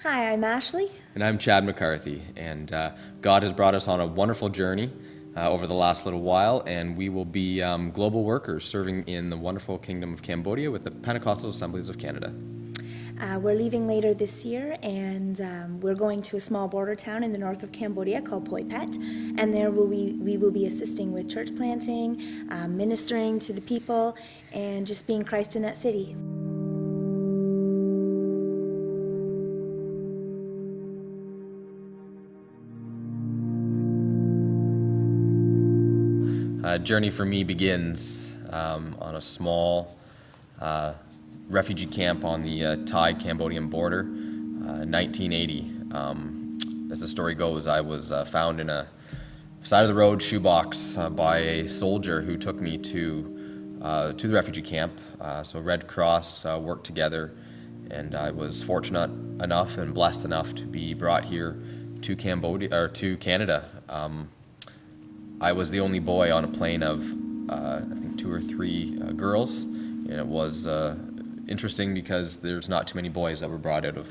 Hi, I'm Ashley. And I'm Chad McCarthy, and God has brought us on a wonderful journey over the last little while, and we will be global workers serving in the wonderful kingdom of Cambodia with the Pentecostal Assemblies of Canada. We're leaving later this year, and we're going to a small border town in the north of Cambodia called Poi Pet, and there we will be assisting with church planting, ministering to the people, and just being Christ in that city. Journey for me begins on a small refugee camp on the Thai Cambodian border, 1980. As the story goes, I was found in a side of the road shoebox by a soldier who took me to the refugee camp. So Red Cross worked together, and I was fortunate enough and blessed enough to be brought here to Cambodia or to Canada. I was the only boy on a plane of, I think, 2 or 3 girls, and it was interesting because there's not too many boys that were brought out of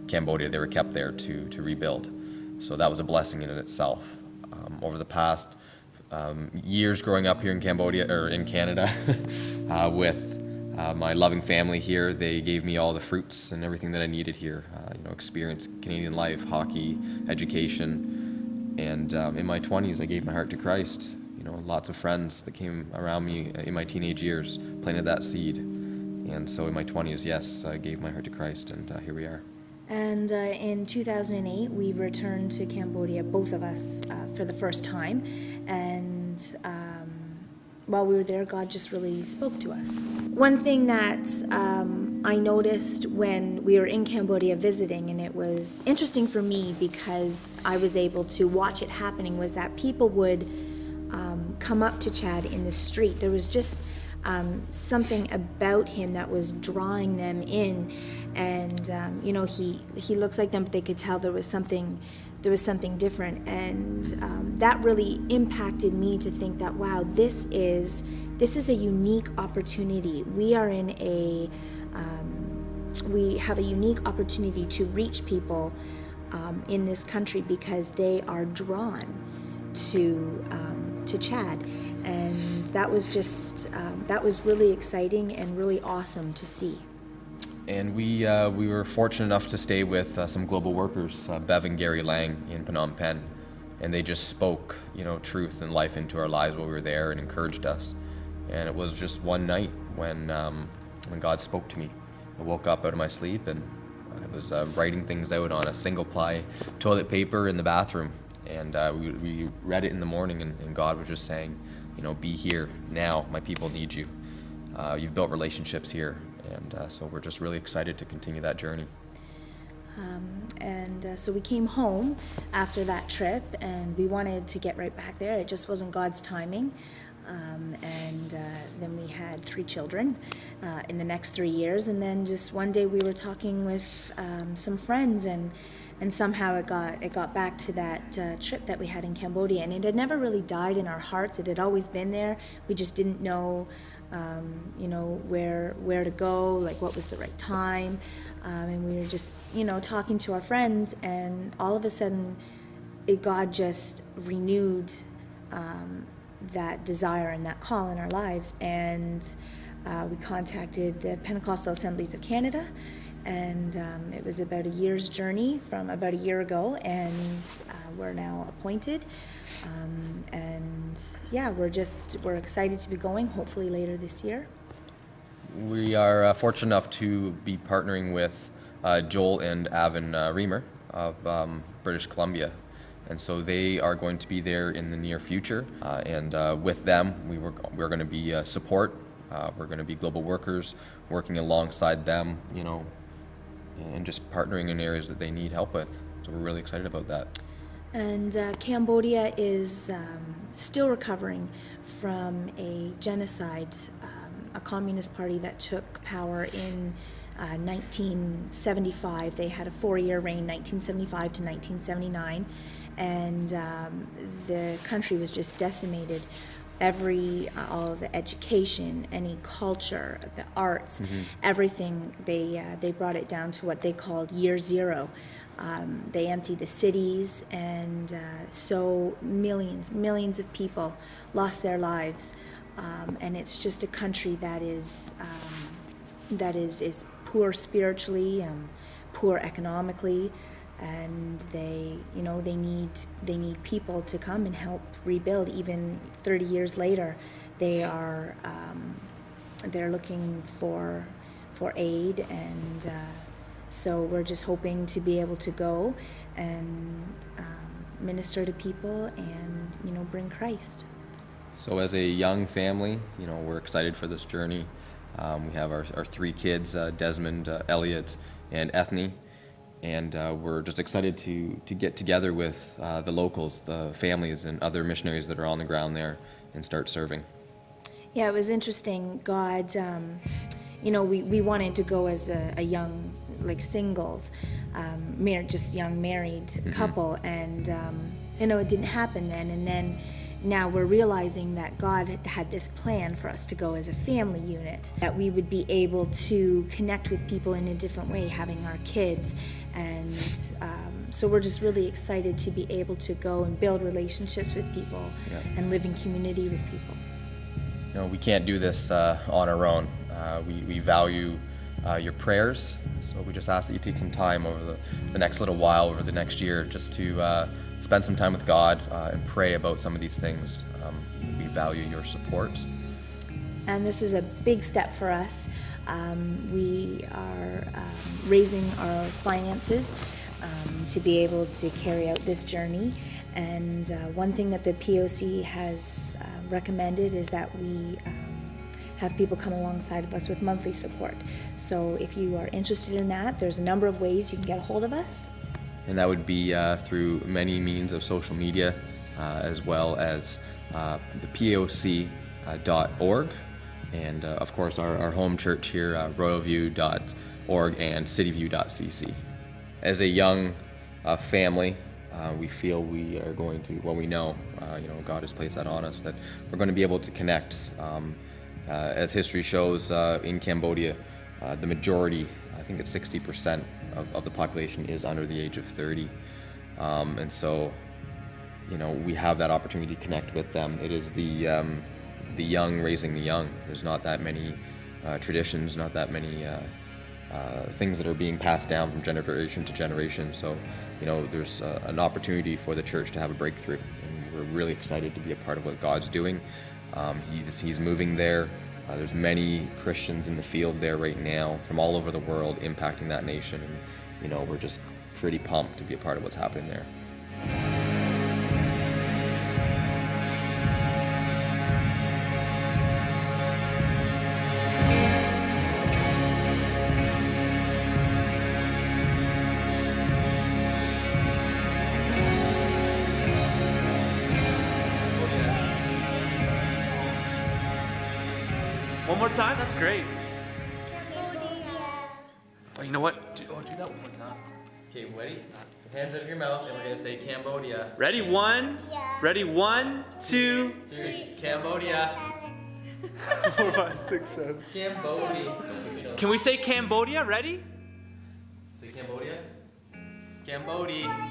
Cambodia. They were kept there to rebuild. So that was a blessing in itself. Over the past years growing up here in Cambodia, or in Canada, with my loving family here, they gave me all the fruits and everything that I needed here. Experience Canadian life, hockey, education. And in my 20s, I gave my heart to Christ. Lots of friends that came around me in my teenage years planted that seed. And so in my 20s, yes, I gave my heart to Christ, and here we are. And in 2008, we returned to Cambodia, both of us, for the first time. And while we were there, God just really spoke to us. One thing that I noticed when we were in Cambodia visiting, and it was interesting for me because I was able to watch it happening, was that people would come up to Chad in the street. There was just something about him that was drawing them in, and he looks like them, but they could tell there was something different, and that really impacted me to think that, wow, this is a unique opportunity. We are in we have a unique opportunity to reach people in this country because they are drawn to Chad, and that was just that was really exciting and really awesome to see. And we were fortunate enough to stay with some global workers, Bev and Gary Lang in Phnom Penh, and they just spoke, truth and life into our lives while we were there and encouraged us. And it was just one night when God spoke to me. I woke up out of my sleep and I was writing things out on a single-ply toilet paper in the bathroom, and we read it in the morning, and God was just saying, be here now. My people need you. You've built relationships here. And so we're just really excited to continue that journey. So we came home after that trip, and we wanted to get right back there. It just wasn't God's timing. Then we had 3 children in the next 3 years. And then just one day we were talking with some friends, and somehow it got back to that trip that we had in Cambodia. And it had never really died in our hearts. It had always been there. We just didn't know where to go, like what was the right time, and we were just, talking to our friends, and all of a sudden, God just renewed that desire and that call in our lives, and we contacted the Pentecostal Assemblies of Canada, and it was about a year's journey from about a year ago, and we're now appointed. We're excited to be going, hopefully later this year. We are fortunate enough to be partnering with Joel and Avon Reamer of British Columbia. And so they are going to be there in the near future. And with them, we're going to be support. We're going to be global workers, working alongside them, and just partnering in areas that they need help with. So we're really excited about that. And Cambodia is still recovering from a genocide, a communist party that took power in 1975. They had a 4-year reign, 1975 to 1979, and the country was just decimated all the education, any culture, the arts, everything, they brought it down to what they called year zero. They emptied the cities, and so millions of people lost their lives. And it's just a country that is poor spiritually, poor economically, and they need people to come and help rebuild. Even 30 years later, they're looking for aid, and so we're just hoping to be able to go and minister to people and bring Christ. So as a young family, we're excited for this journey. We have our 3 kids, Desmond, Elliot, and Ethne, and we're just excited to get together with the locals, the families, and other missionaries that are on the ground there and start serving. Yeah, it was interesting. God, we wanted to go as a young, like singles, just young married couple, and it didn't happen then. And then now we're realizing that God had this plan for us to go as a family unit, that we would be able to connect with people in a different way, having our kids. And so we're just really excited to be able to go and build relationships with people and live in community with people. We can't do this on our own. We value your prayers, so we just ask that you take some time over the next little while, over the next year, just to spend some time with God and pray about some of these things. We value your support. And this is a big step for us. We are raising our finances to be able to carry out this journey. And one thing that the POC has recommended is that we have people come alongside of us with monthly support. So if you are interested in that, there's a number of ways you can get a hold of us. And that would be through many means of social media, as well as the POC.org, and of course our home church here, royalview.org and cityview.cc. As a young family, we feel we are going to, we know, God has placed that on us, that we're going to be able to connect. As history shows, in Cambodia, the majority, I think it's 60% of the population is under the age of 30. And so, we have that opportunity to connect with them. It is the young raising the young. There's not that many traditions, not that many things that are being passed down from generation to generation. So, there's an opportunity for the church to have a breakthrough. And we're really excited to be a part of what God's doing. He's moving there. There's many Christians in the field there right now from all over the world impacting that nation. And, we're just pretty pumped to be a part of what's happening there. One more time? That's great. Cambodia. Oh, you know what? Do that one more time. Okay, ready? Hands out of your mouth, and we're going to say Cambodia. Ready? One. Ready? 1, 2, 3. Cambodia. 4, 5, 6, 7. Cambodia. Can we say Cambodia? Ready? Say Cambodia. Cambodia.